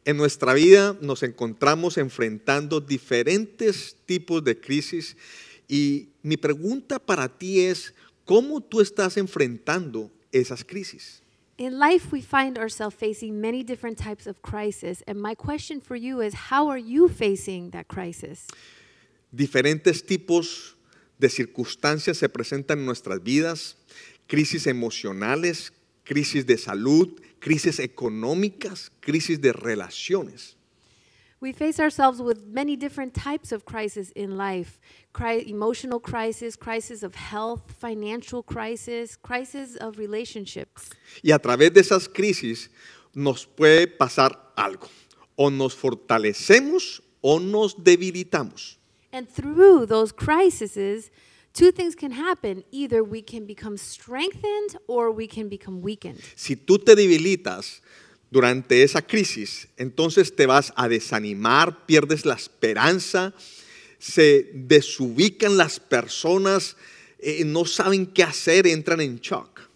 En nuestra vida nos encontramos enfrentando diferentes tipos de crisis y mi pregunta para ti es, ¿cómo tú estás enfrentando esas crisis? In life, we find ourselves facing many different types of crisis. And my question for you is, how are you facing that crisis? Diferentes tipos de circunstancias se presentan en nuestras vidas, crisis emocionales, crisis de salud, crisis económicas, crisis de relaciones. We face ourselves with many different types of crisis in life. Emotional crisis, crisis of health, financial crisis, crisis of relationships. Y a través de esas crisis nos puede pasar algo. O nos fortalecemos o nos debilitamos. And through those crises, two things can happen. Either we can become strengthened or we can become weakened. Si tú te debilitas durante esa crisis, entonces te vas a desanimar, pierdes la esperanza, se desubican las personas, no saben qué hacer, entran en shock.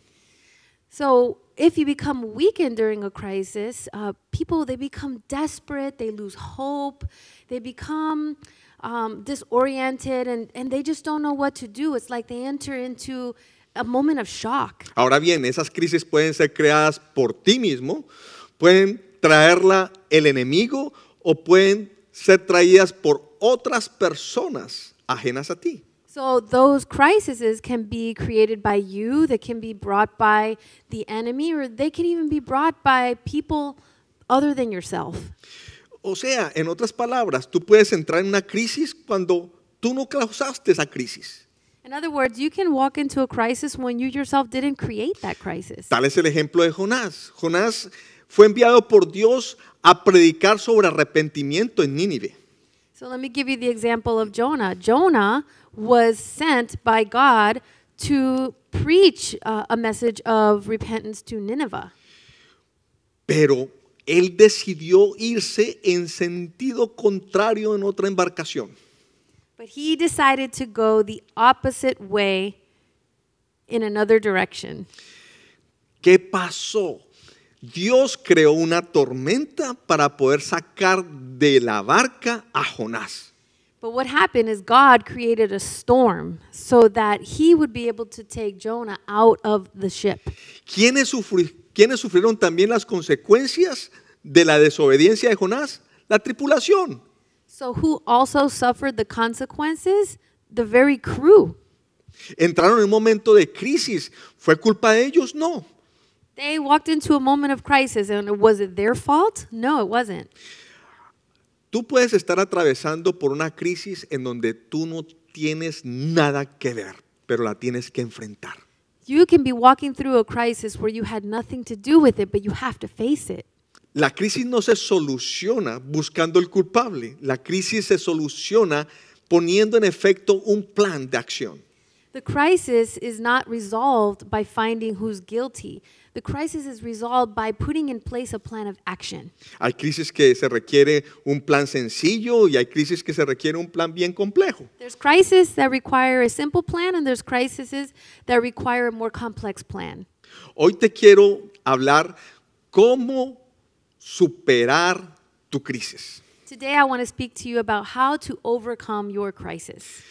So if you become weakened during a crisis, people, they become desperate, they lose hope, they become disoriented, and they just don't know what to do. It's like they enter into a moment of shock. Ahora bien, esas crisis pueden ser creadas por ti mismo, pueden traerla el enemigo o pueden ser traídas por otras personas ajenas a ti. So those crises can be created by you, they can be brought by the enemy, or they can even be brought by people other than yourself. O sea, en otras palabras, tú puedes entrar en una crisis cuando tú no causaste esa crisis. In other words, you can walk into a crisis when you yourself didn't create that crisis. Tal es el ejemplo de Jonás. Jonás fue enviado por Dios a predicar sobre arrepentimiento en Nínive. So let me give you the example of Jonah. Jonah was sent by God to preach a message of repentance to Nineveh. Pero él decidió irse en sentido contrario en otra embarcación. But he decided to go the opposite way in another direction. ¿Qué pasó? Dios creó una tormenta para poder sacar de la barca a Jonás. But what happened is God created a storm so that he would be able to take Jonah out of the ship. ¿Quiénes sufrieron también las consecuencias de la desobediencia de Jonás? La tripulación. So who also suffered the consequences? The very crew. Entraron en un momento de crisis. ¿Fue culpa de ellos? No. They walked into a moment of crisis, and was it their fault? No, it wasn't. Tú puedes estar atravesando por una crisis en donde tú no tienes nada que ver, pero la tienes que enfrentar. You can be walking through a crisis where you had nothing to do with it, but you have to face it. La crisis no se soluciona buscando el culpable. La crisis se soluciona poniendo en efecto un plan de acción. The crisis is not resolved by finding who's guilty. The crisis is resolved by putting in place a plan of action. Hay crisis que se requiere un plan sencillo y hay crisis que se requiere un plan bien complejo. There's crises that require a simple plan, and there's crises that require a more complex plan. Hoy te quiero hablar cómo superar tu crisis. Today I want to speak to you about how to overcome your crisis.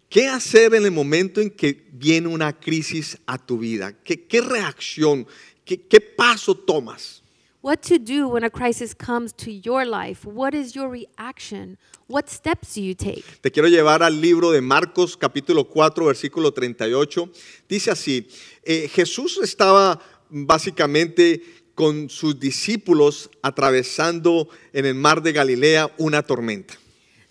¿Qué hacer en el momento en que viene una crisis a tu vida? ¿Qué reacción, qué paso tomas? What to do when a crisis comes to your life? What is your reaction? What steps do you take? Te quiero llevar al libro de Marcos capítulo 4 versículo 38. Dice así, Jesús estaba básicamente con sus discípulos atravesando en el mar de Galilea una tormenta.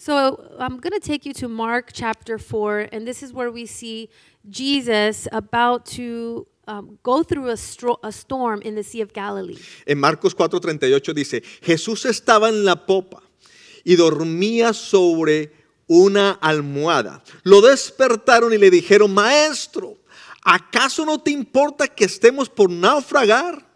So I'm going to take you to Mark chapter 4, and this is where we see Jesus about to go through a storm in the Sea of Galilee. En Marcos 4:38 dice, Jesús estaba en la popa y dormía sobre una almohada. Lo despertaron y le dijeron, Maestro, ¿acaso no te importa que estemos por naufragar?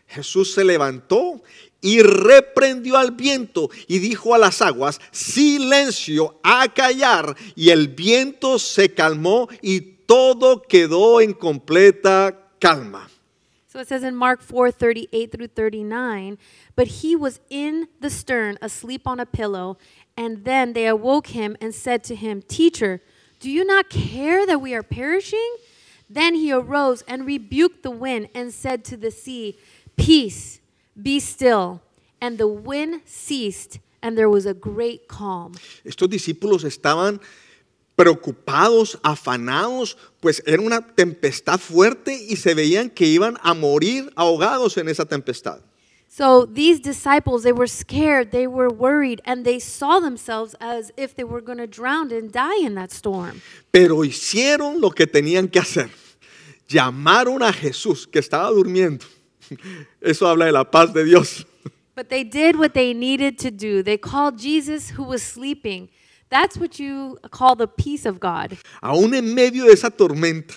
Jesús se levantó y reprendió al viento y dijo a las aguas, silencio, a callar. Y el viento se calmó y todo quedó en completa calma. So it says in Mark 4:38 through 39, but he was in the stern, asleep on a pillow, and then they awoke him and said to him, Teacher, do you not care that we are perishing? Then he arose and rebuked the wind and said to the sea, Peace, be still. And the wind ceased, and there was a great calm. Estos discípulos estaban preocupados, afanados, pues era una tempestad fuerte y se veían que iban a morir ahogados en esa tempestad. So these disciples, they were scared, they were worried, and they saw themselves as if they were going to drown and die in that storm. Pero hicieron lo que tenían que hacer. Llamaron a Jesús que estaba durmiendo. Eso habla de la paz de Dios. But they did what they needed to do. They called Jesus who was sleeping. That's what you call the peace of God. Aún en medio de esa tormenta,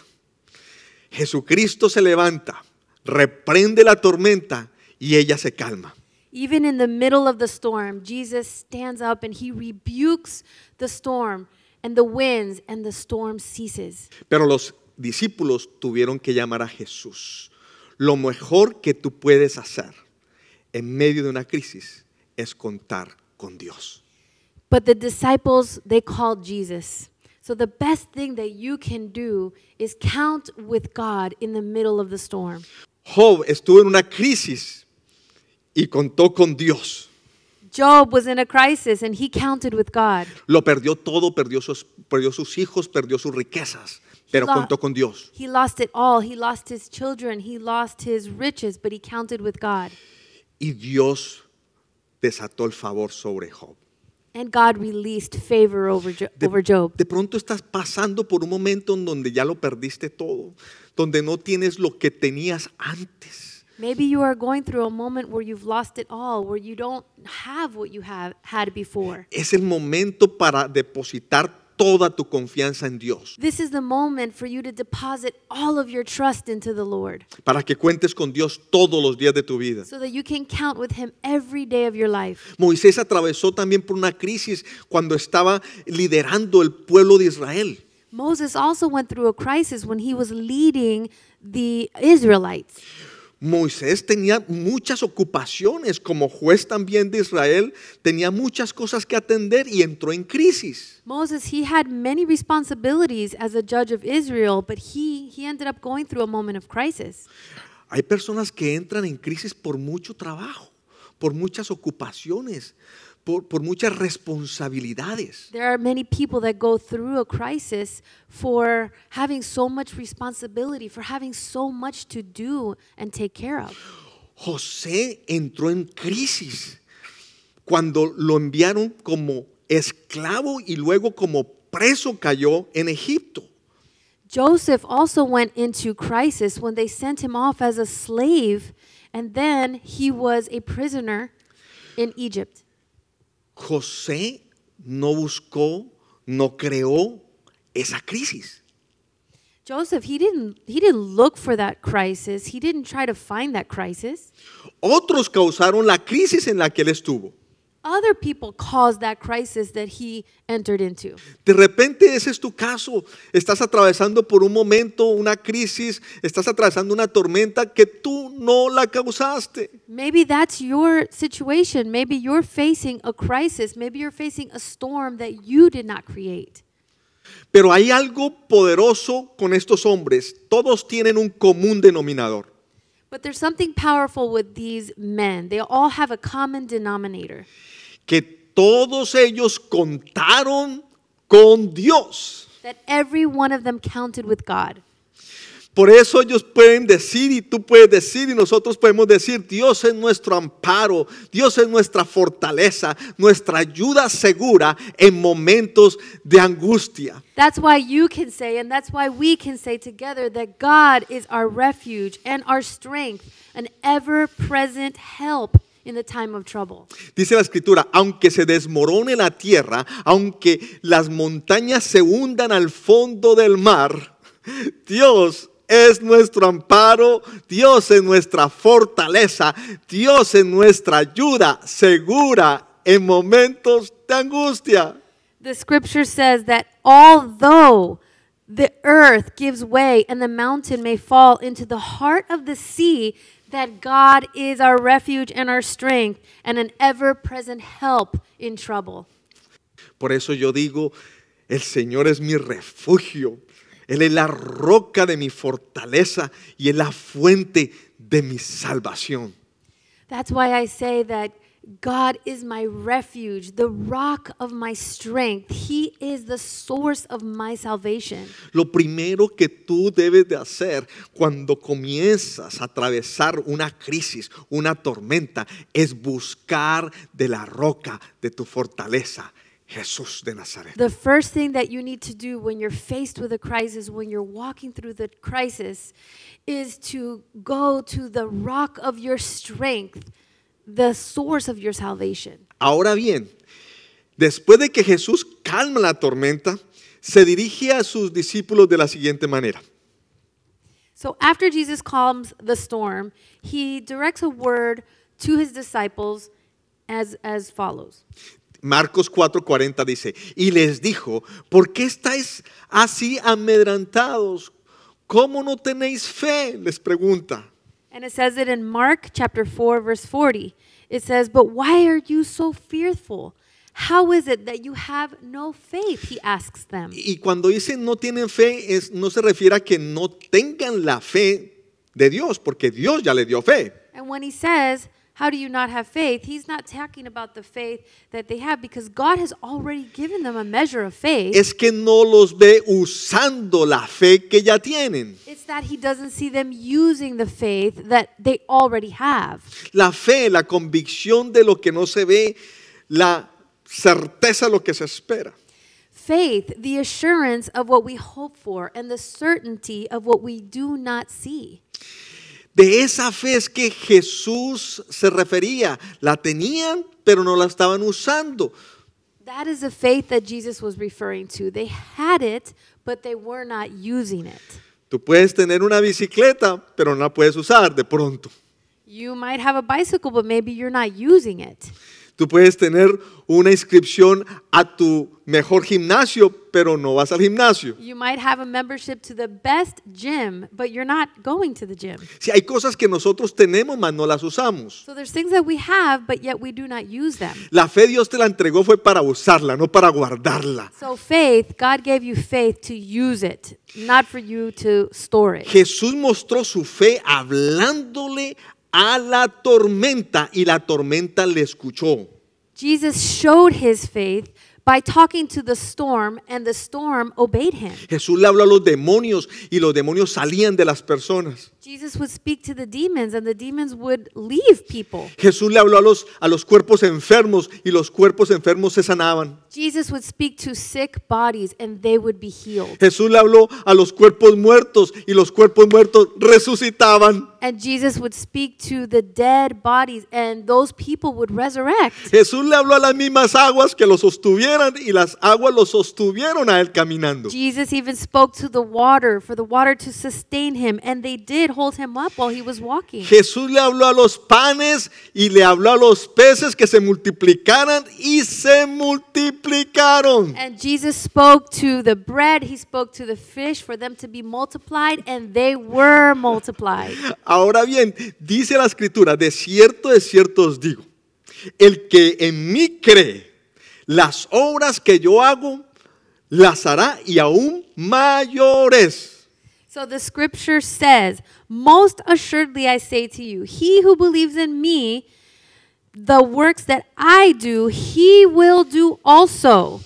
Jesucristo se levanta, reprende la tormenta y ella se calma. Even in the middle of the storm, Jesus stands up and he rebukes the storm and the winds, and the storm ceases. Pero los discípulos tuvieron que llamar a Jesús. Lo mejor que tú puedes hacer en medio de una crisis es contar con Dios. But the disciples, they called Jesus. So the best thing that you can do is count with God in the middle of the storm. Job estuvo en una crisis y contó con Dios. Job was in a crisis and he counted with God. Lo perdió todo, perdió sus hijos, perdió sus riquezas, pero contó con Dios. He lost it all. He lost his children. He lost his riches, but he counted with God. Y Dios desató el favor sobre Job. And God released favor over Job. De pronto estás pasando por un momento en donde ya lo perdiste todo, donde no tienes lo que tenías antes. Maybe you are going through a moment where you've lost it all, where you don't have what you had before. Es el momento para depositar toda tu confianza en Dios. This is the moment for you to deposit all of your trust into the Lord, Para que cuentes con Dios todos los días de tu vida. so that you can count with Him every day of your life. Moisés atravesó también por una crisis cuando estaba liderando el pueblo de Israel. Moses also went through a crisis when he was leading the Israelites. Moisés tenía muchas ocupaciones como juez también de Israel, tenía muchas cosas que atender y entró en crisis. Moses, he had many responsibilities as a judge of Israel, but he ended up going through a moment of crisis. Hay personas que entran en crisis por mucho trabajo, por muchas ocupaciones, por muchas responsabilidades. There are many people that go through a crisis for having so much responsibility, for having so much to do and take care of. José entró en crisis cuando lo enviaron como esclavo y luego como preso cayó en Egipto. Joseph also went into crisis when they sent him off as a slave, and then he was a prisoner in Egypt. José no buscó, no creó esa crisis. Joseph, he didn't look for that crisis. He didn't try to find that crisis. Otros causaron la crisis en la que él estuvo. Other people caused that crisis that he entered into. De repente ese es tu caso. Estás atravesando por un momento una crisis, estás atravesando una tormenta que tú no la causaste. Maybe that's your situation. Maybe you're facing a crisis. Maybe you're facing a storm that you did not create. Pero hay algo poderoso con estos hombres. Todos tienen un común denominador. But there's something powerful with these men. They all have a common denominator. Que todos ellos contaron con Dios. That every one of them counted with God. Por eso ellos pueden decir y tú puedes decir y nosotros podemos decir, Dios es nuestro amparo, Dios es nuestra fortaleza, nuestra ayuda segura en momentos de angustia. That's why you can say, and that's why we can say together, that God is our refuge and our strength, an ever-present help in the time of trouble. Dice la escritura, aunque se desmorone la tierra, aunque las montañas se hundan al fondo del mar, Dios es nuestro amparo, Dios es nuestra fortaleza, Dios es nuestra ayuda segura en momentos de angustia. The scripture says that although the earth gives way and the mountain may fall into the heart of the sea, that God is our refuge and our strength and an ever-present help in trouble. Por eso yo digo, el Señor es mi refugio. Él es la roca de mi fortaleza y es la fuente de mi salvación. That's why I say that God is my refuge, the rock of my strength. He is the source of my salvation. Lo primero que tú debes de hacer cuando comienzas a atravesar una crisis, una tormenta, es buscar de la roca de tu fortaleza, Jesús de Nazaret. The first thing that you need to do when you're faced with a crisis, when you're walking through the crisis, is to go to the rock of your strength, the source of your salvation. Ahora bien, después de que Jesús calma la tormenta, se dirige a sus discípulos de la siguiente manera. So after Jesus calms the storm, he directs a word to his disciples as follows. Marcos 4:40 dice, y les dijo, ¿por qué estáis así amedrentados? ¿Cómo no tenéis fe? Les pregunta. And it says it in Mark chapter 4, verse 40. It says, but why are you so fearful? How is it that you have no faith? He asks them. Y cuando dicen no tienen fe, no se refiere a que no tengan la fe de Dios, porque Dios ya le dio fe. And when he says, how do you not have faith? He's not talking about the faith that they have, because God has already given them a measure of faith. Es que no los ve usando la fe que ya tienen. It's that he doesn't see them using the faith that they already have. La fe, la convicción de lo que no se ve, la certeza de lo que se espera. Faith, the assurance of what we hope for, and the certainty of what we do not see. De esa fe es que Jesús se refería. La tenían, pero no la estaban usando. That is the faith that Jesus was referring to. They had it, but they were not using it. Tú puedes tener una bicicleta, pero no la puedes usar de pronto. You might have a bicycle, but maybe you're not using it. Tú puedes tener una inscripción a tu mejor gimnasio, pero no vas al gimnasio. You might have a membership to the best gym, but you're not going to the gym. Si hay cosas que nosotros tenemos, mas no las usamos. So there's things that we have, but yet we do not use them. La fe Dios te la entregó fue para usarla, no para guardarla. So faith, God gave you faith to use it, not for you to store it. Jesús mostró su fe hablándole a la tormenta y la tormenta le escuchó. Jesus showed his faith by talking to the storm, and the storm obeyed him. Jesús le habló a los demonios y los demonios salían de las personas. Jesus would speak to the demons, and the demons would leave people. Jesús le habló a los cuerpos enfermos y los cuerpos enfermos se sanaban. Jesus would speak to sick bodies, and they would be healed. Jesús le habló a los cuerpos muertos y los cuerpos muertos resucitaban. And Jesus would speak to the dead bodies, and those people would resurrect. Jesús le habló a las mismas aguas que lo sostuvieran y las aguas lo sostuvieron a él caminando. Jesus even spoke to the water for the water to sustain him, and they did hold him up while he was walking. Jesús le habló a los panes y le habló a los peces que se multiplicaran y se multiplicaron. And Jesus spoke to the bread, he spoke to the fish for them to be multiplied, and they were multiplied. Ahora bien, dice la escritura, de cierto os digo, el que en mí cree, las obras que yo hago, las hará y aún mayores. So the scripture says, most assuredly I say to you, he who believes in me, the works that I do, he will do also.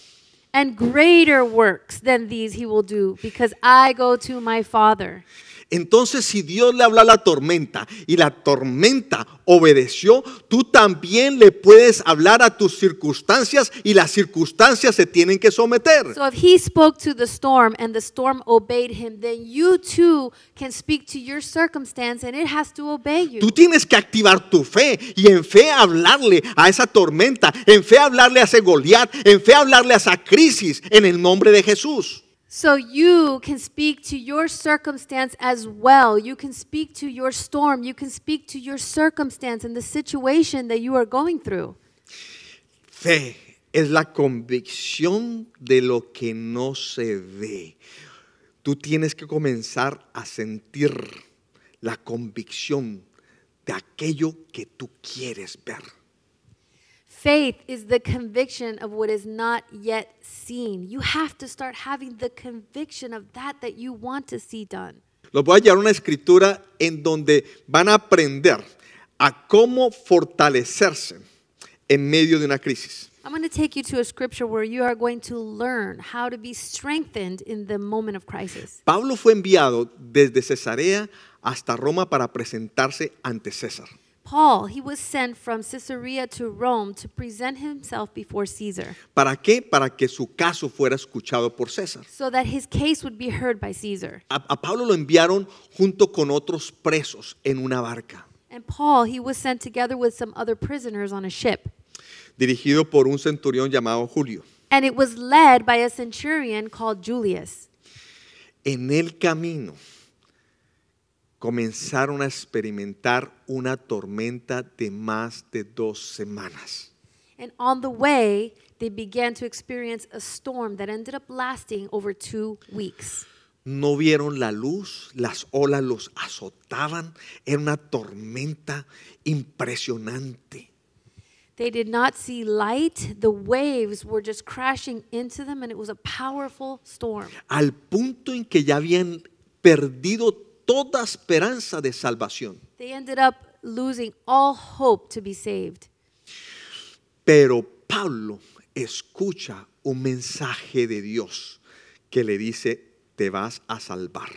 And greater works than these he will do, because I go to my Father. Entonces, si Dios le habla a la tormenta y la tormenta obedeció, tú también le puedes hablar a tus circunstancias y las circunstancias se tienen que someter. So if he spoke to the storm and the storm obeyed him, then you too can speak to your circumstance and it has to obey you. Tú tienes que activar tu fe y en fe hablarle a esa tormenta, en fe hablarle a ese Goliat, en fe hablarle a esa crisis en el nombre de Jesús. So you can speak to your circumstance as well. You can speak to your storm. You can speak to your circumstance and the situation that you are going through. Fe es la convicción de lo que no se ve. tú tienes que comenzar a sentir la convicción de aquello que tú quieres ver. Faith is the conviction of what is not yet seen. You have to start having the conviction of that you want to see done. Los voy a llevar a una escritura en donde van a aprender a cómo fortalecerse en medio de una crisis. I'm going to take you to a scripture where you are going to learn how to be strengthened in the moment of crisis. Pablo fue enviado desde Cesarea hasta Roma para presentarse ante César. Paul, he was sent from Caesarea to Rome to present himself before Caesar. ¿Para qué? Para que su caso fuera escuchado por César. So that his case would be heard by Caesar. A Pablo lo enviaron junto con otros presos en una barca, And Paul, he was sent together with some other prisoners on a ship. dirigido por un centurión llamado Julio. And it was led by a centurion called Julius. En el camino comenzaron a experimentar una tormenta de más de 2 semanas. And on the way, they began to experience a storm that ended up lasting over 2 weeks. No vieron la luz, las olas los azotaban, era una tormenta impresionante. They did not see light. The waves were just crashing into them, and it was a powerful storm. Al punto en que ya habían perdido toda esperanza de salvación. They ended up losing all hope to be saved. Pero Pablo escucha un mensaje de Dios que le dice, te vas a salvar.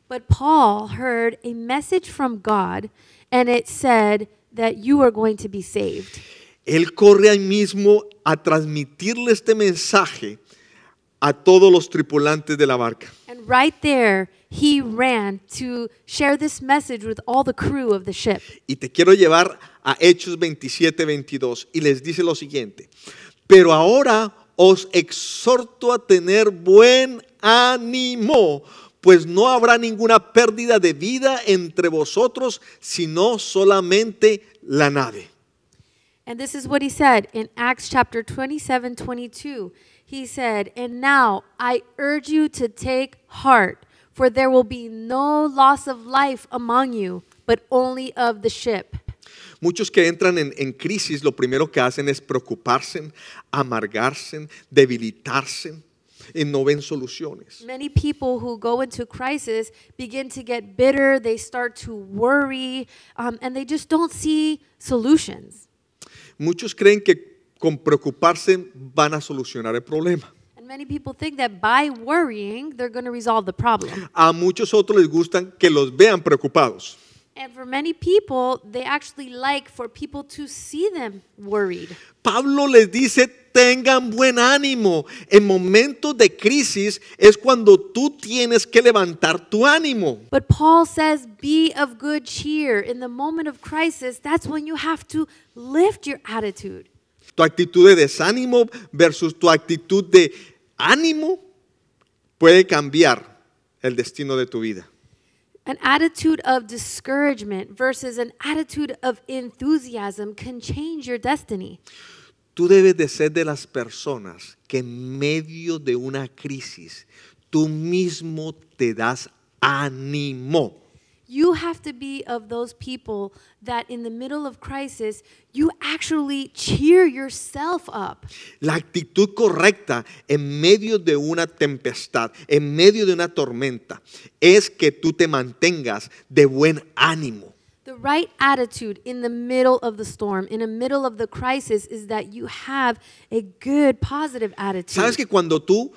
But Paul heard a message from God, and it said that you are going to be saved. Él corre ahí mismo a transmitirle este mensaje a todos los tripulantes de la barca. And right there, he ran to share this message with all the crew of the ship. Y te quiero llevar a Hechos 27:22 y les dice lo siguiente: pero ahora os exhorto a tener buen ánimo, pues no habrá ninguna pérdida de vida entre vosotros, sino solamente la nave. And this is what he said in Acts chapter 27:22. He said, and now I urge you to take heart, for there will be no loss of life among you, but only of the ship. Muchos que entran en crisis, lo primero que hacen es preocuparse, amargarse, debilitarse y no ven soluciones. Many people who go into crisis begin to get bitter, they start to worry, and they just don't see solutions. Muchos creen que con preocuparse van a solucionar el problema. And many people think that by worrying, they're going to resolve the problem. A muchos otros les gustan que los vean preocupados. And for many people, they actually like for people to see them worried. Pablo les dice, tengan buen ánimo. En momentos de crisis es cuando tú tienes que levantar tu ánimo. But Paul says, be of good cheer. In the moment of crisis, that's when you have to lift your attitude. Tu actitud de desánimo versus tu actitud de ánimo puede cambiar el destino de tu vida. An attitude of discouragement versus an attitude of enthusiasm can change your destiny. Tú debes de ser de las personas que en medio de una crisis tú mismo te das ánimo. You have to be of those people that in the middle of crisis, you actually cheer yourself up. La actitud correcta en medio de una tempestad, en medio de una tormenta, es que tú te mantengas de buen ánimo. The right attitude in the middle of the storm, in the middle of the crisis, is that you have a good, positive attitude. ¿Sabes que cuando tú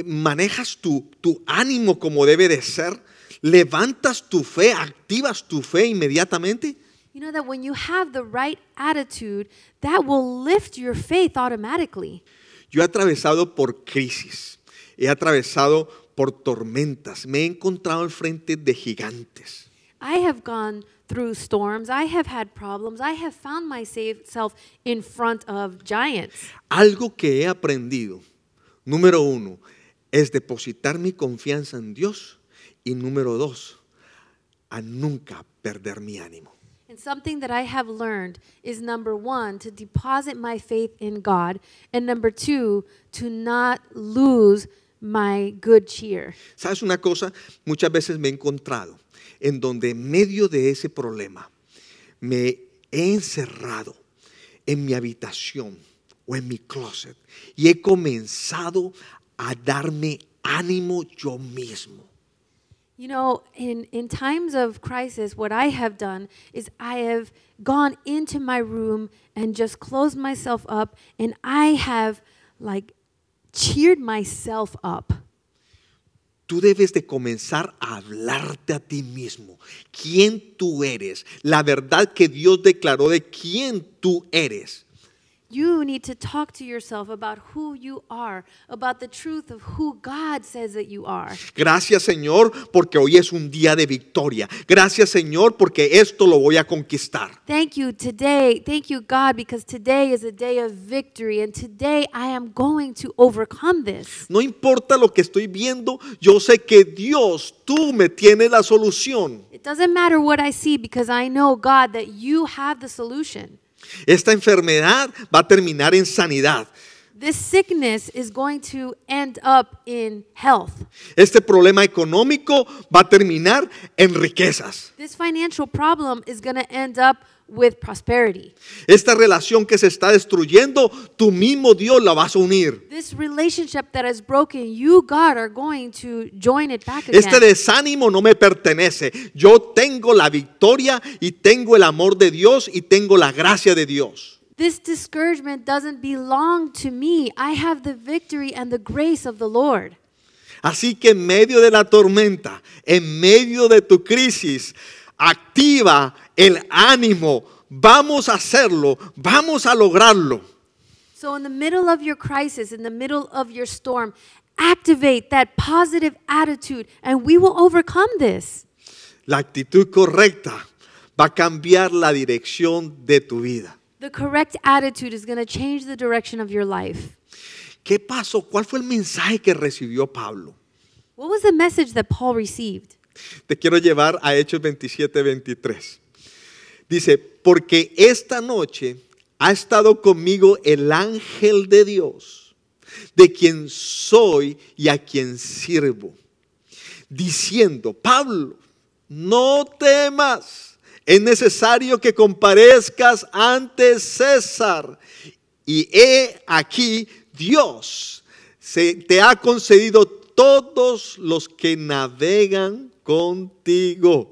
manejas tu ánimo como debe de ser, levantas tu fe, activas tu fe inmediatamente? You know that when you have the right attitude, that will lift your faith automatically. Yo he atravesado por crisis, he atravesado por tormentas, me he encontrado al frente de gigantes. I have gone through storms. I have had problems. I have found myself in front of giants. Algo que he aprendido, número 1, es depositar mi confianza en Dios. Y número 2, a nunca perder mi ánimo. And something that I have learned is number 1, to deposit my faith in God. And number 2, to not lose my good cheer. ¿Sabes una cosa? Muchas veces me he encontrado en donde en medio de ese problema me he encerrado en mi habitación o en mi closet y he comenzado a darme ánimo yo mismo. You know, in times of crisis, what I have done is I have gone into my room and just closed myself up, and I have like cheered myself up. Tú debes de comenzar a hablarte a ti mismo. ¿Quién tú eres? La verdad que Dios declaró de quién tú eres. You need to talk to yourself about who you are, about the truth of who God says that you are. Gracias, Señor, porque hoy es un día de victoria. Gracias, Señor, porque esto lo voy a conquistar. Thank you today. Thank you, God, because today is a day of victory, and today I am going to overcome this. No importa lo que estoy viendo, yo sé que Dios, tú me tienes la solución. It doesn't matter what I see because I know, God, that you have the solution. Esta enfermedad va a terminar en sanidad. This sickness is going to end up in health. Este problema económico va a terminar en riquezas. This financial problem is going to end up with prosperity. Esta relación que se está destruyendo, tú mismo Dios la vas a unir. This relationship that is broken, you, God, are going to join it back again. Este desánimo no me pertenece. Yo tengo la victoria y tengo el amor de Dios y tengo la gracia de Dios. This discouragement doesn't belong to me. I have the victory and the grace of the Lord. Así que en medio de la tormenta, en medio de tu crisis, activa el ánimo. Vamos a hacerlo, vamos a lograrlo. So in the middle of your crisis, in the middle of your storm, activate that positive attitude and we will overcome this. La actitud correcta va a cambiar la dirección de tu vida. The correct attitude is going to change the direction of your life. ¿Qué pasó? ¿Cuál fue el mensaje que recibió Pablo? What was the message that Paul received? Te quiero llevar a Hechos 27:23. Dice, porque esta noche ha estado conmigo el ángel de Dios, de quien soy y a quien sirvo, diciendo, Pablo, no temas, es necesario que comparezcas ante César. Y he aquí, Dios te ha concedido todos los que navegan contigo.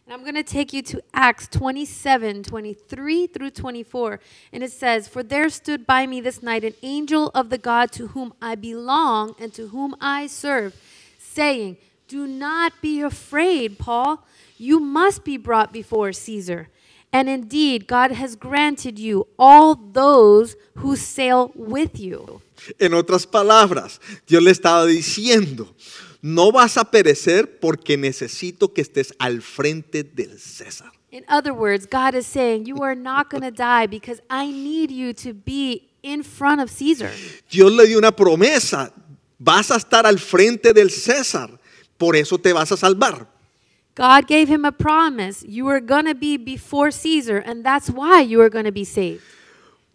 And I'm going to take you to Acts 27:23 through 24. And it says, for there stood by me this night an angel of the God to whom I belong and to whom I serve, saying, do not be afraid, Paul. You must be brought before Caesar. And indeed, God has granted you all those who sail with you. En otras palabras, Dios le estaba diciendo, no vas a perecer porque necesito que estés al frente del César. In other words, God is saying, you are not going to die because I need you to be in front of Caesar. Dios le dio una promesa, vas a estar al frente del César, por eso te vas a salvar. God gave him a promise. You are going to be before Caesar, and that's why you are going to be saved.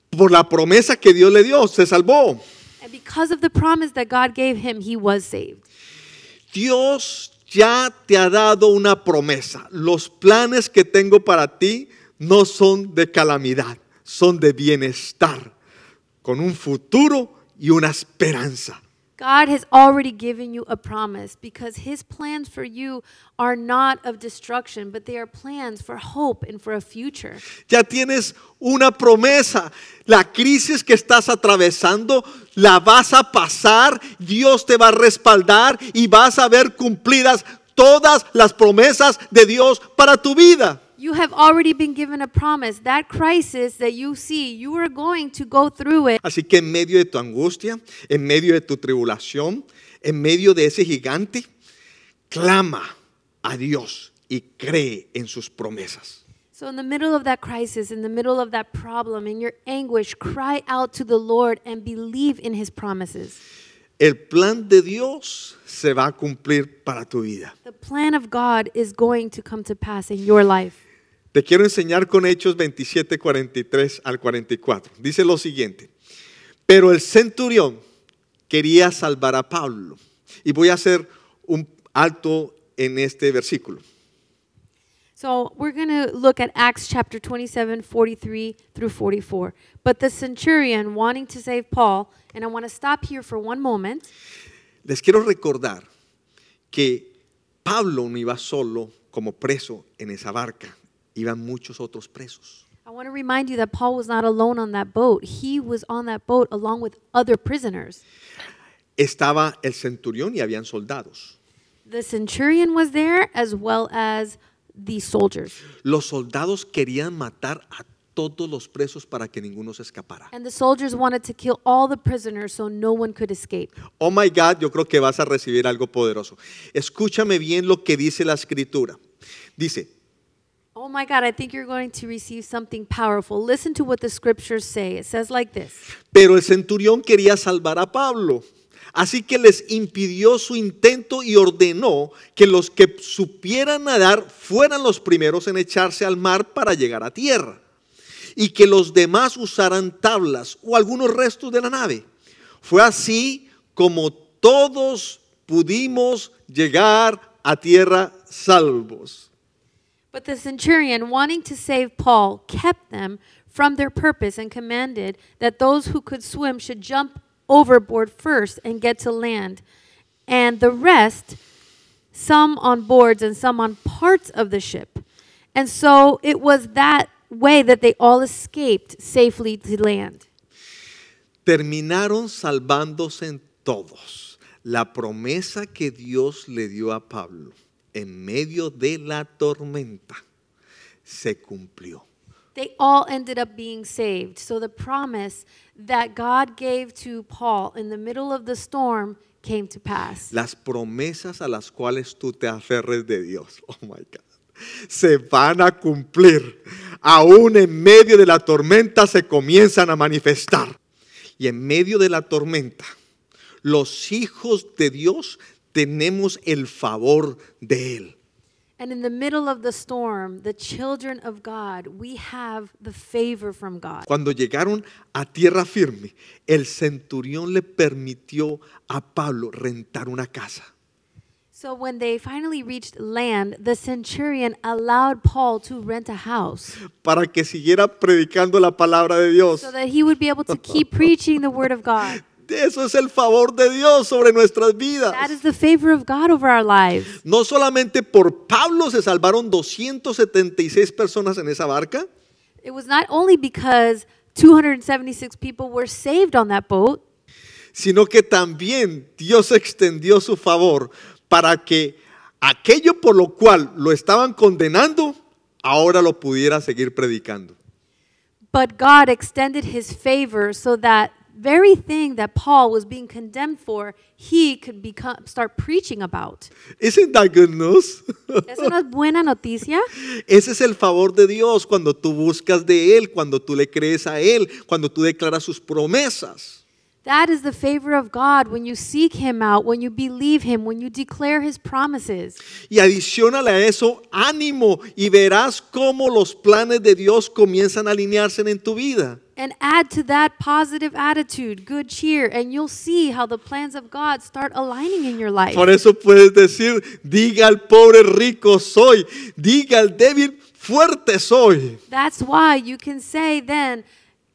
Por la promesa que Dios le dio, se salvó. And because of the promise that God gave him, he was saved. Dios ya te ha dado una promesa. Los planes que tengo para ti no son de calamidad, son de bienestar, con un futuro y una esperanza. God has already given you a promise because his plans for you are not of destruction, but they are plans for hope and for a future. Ya tienes una promesa. La crisis que estás atravesando la vas a pasar. Dios te va a respaldar y vas a ver cumplidas todas las promesas de Dios para tu vida. You have already been given a promise. That crisis that you see, you are going to go through it. Así que en medio de tu angustia, en medio de tu tribulación, en medio de ese gigante, clama a Dios y cree en sus promesas. So in the middle of that crisis, in the middle of that problem, in your anguish, cry out to the Lord and believe in his promises. El plan de Dios se va a cumplir para tu vida. The plan of God is going to come to pass in your life. Te quiero enseñar con Hechos 27:43 al 44. Dice lo siguiente: pero el centurión, quería salvar a Pablo. Y voy a hacer un alto en este versículo. So we're going to look at Acts chapter 27, 43 through 44. But the centurion wanting to save Paul, and I want to stop here for one moment. Les quiero recordar que Pablo no iba solo como preso en esa barca, iban muchos otros presos. I want to remind you that Paul was not alone on that boat. He was on that boat along with other prisoners. Estaba el centurión y habían soldados. The centurion was there as well as the soldiers. Los soldados querían matar a todos los presos para que ninguno se escapara. And the soldiers wanted to kill all the prisoners so no one could escape. Oh my God, yo creo que vas a recibir algo poderoso. Escúchame bien lo que dice la escritura. Dice, Oh my God, I think you're going to receive something powerful. Listen to what the scriptures say. It says like this. pero el centurión quería salvar a Pablo. Así que les impidió su intento y ordenó que los que supieran nadar fueran los primeros en echarse al mar para llegar a tierra, y que los demás usaran tablas o algunos restos de la nave. Fue así como todos pudimos llegar a tierra salvos. But the centurion, wanting to save Paul, kept them from their purpose and commanded that those who could swim should jump overboard first and get to land, and the rest, some on boards and some on parts of the ship. And so it was that way that they all escaped safely to land. Terminaron salvándose en todos. La promesa que Dios le dio a Pablo en medio de la tormenta se cumplió. They all ended up being saved. So the promise that God gave to Paul in the middle of the storm came to pass. Las promesas a las cuales tú te aferres de Dios, oh my God, se van a cumplir. Aún en medio de la tormenta se comienzan a manifestar. Y en medio de la tormenta, los hijos de Dios tenemos el favor de Él. And in the middle of the storm, the children of God, we have the favor from God. Cuando llegaron a tierra firme, el centurión le permitió a Pablo rentar una casa. So when they finally reached land, the centurion allowed Paul to rent a house Para que siguiera predicando la palabra de Dios. so that he would be able to keep preaching the word of God. Eso es el favor de Dios sobre nuestras vidas. That is the favor of God over our lives. No solamente por Pablo se salvaron 276 personas en esa barca, It was not only because 276 people were saved on that boat, sino que también Dios extendió su favor para que aquello por lo cual lo estaban condenando, ahora lo pudiera seguir predicando. but God extended his favor so that very thing that Paul was being condemned for, he could start preaching about. Isn't that good news? ¿Eso no es buena noticia? Ese es el favor de Dios cuando tú buscas de Él, cuando tú le crees a Él, cuando tú declaras sus promesas. That is the favor of God when you seek him out, when you believe him, when you declare his promises. Y adiciónale a eso ánimo y verás cómo los planes de Dios comienzan a alinearse en tu vida. And add to that positive attitude, good cheer, and you'll see how the plans of God start aligning in your life. Por eso puedes decir, diga al pobre rico soy, diga al débil fuerte soy. That's why you can say then,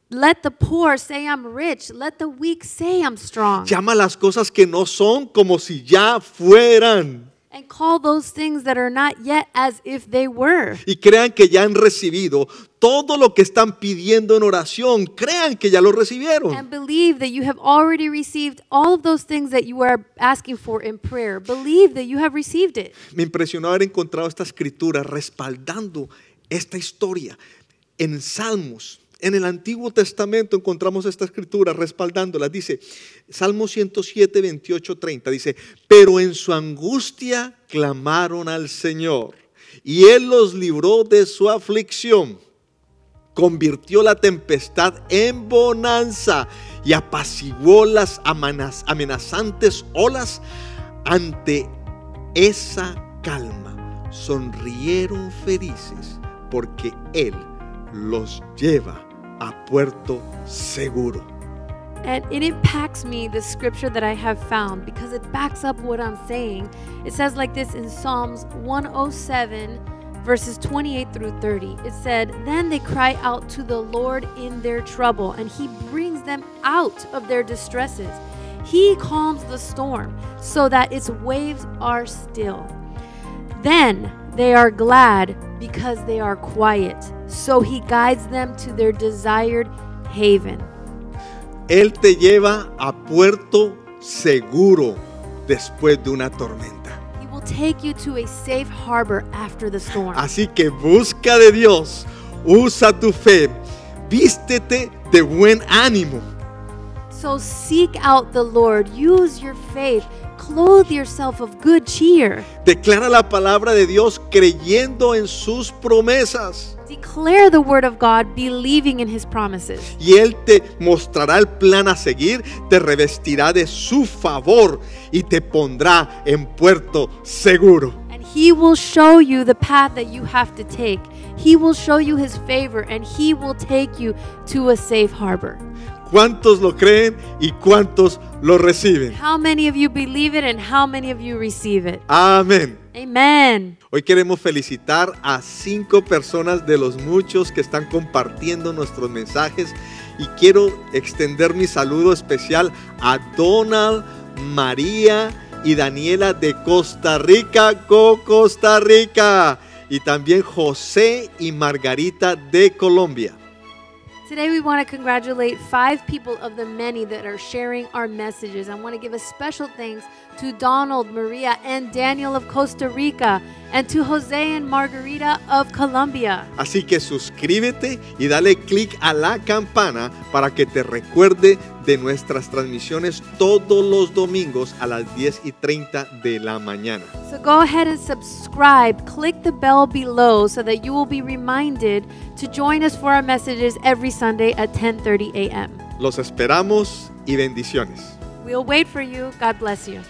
let the poor say I'm rich, let the weak say I'm strong. Llama las cosas que no son como si ya fueran. And call those things that are not yet as if they were. Y crean que ya han recibido todo lo que están pidiendo en oración. Crean que ya lo recibieron. And believe that you have already received all of those things that you are asking for in prayer. Believe that you have received it. Me impresionó haber encontrado esta escritura respaldando esta historia en Salmos. En el Antiguo Testamento encontramos esta escritura respaldándola. Dice, Salmo 107, 28, 30. Dice, pero en su angustia clamaron al Señor y Él los libró de su aflicción. Convirtió la tempestad en bonanza y apaciguó las amenazantes olas. Ante esa calma sonrieron felices porque Él los lleva a puerto seguro. And it impacts me, the scripture that I have found, because it backs up what I'm saying. It says like this in Psalms 107, verses 28 through 30. It said, "Then they cry out to the Lord in their trouble, and he brings them out of their distresses. He calms the storm so that its waves are still. Then they are glad because they are quiet. So he guides them to their desired haven." Él te lleva a puerto seguro después de una tormenta. He will take you to a safe harbor after the storm. Así que busca de Dios, usa tu fe, vístete de buen ánimo. So seek out the Lord, use your faith, clothe yourself of good cheer. Declara la palabra de Dios creyendo en sus promesas. Declare the word of God, believing in his promises. Y Él te mostrará el plan a seguir, te revestirá de su favor y te pondrá en puerto seguro. And he will show you the path that you have to take. He will show you his favor, and he will take you to a safe harbor. ¿Cuántos lo creen y cuántos lo reciben? How many of you believe it and how many of you receive it? Amén. Amen. Hoy queremos felicitar a 5 personas de los muchos que están compartiendo nuestros mensajes y quiero extender mi saludo especial a Donald, María y Daniela de Costa Rica, Costa Rica, y también José y Margarita de Colombia. Today we want to congratulate 5 people of the many that are sharing our messages. I want to give a special thanks to Donald, Maria, and Daniel of Costa Rica, and to Jose and Margarita of Colombia. Así que suscríbete y dale clic a la campana para que te recuerde de nuestras transmisiones todos los domingos a las 10:30 de la mañana. So go ahead and subscribe. Click the bell below so that you will be reminded to join us for our messages every Sunday at 10:30 a.m. Los esperamos y bendiciones. We'll wait for you. God bless you.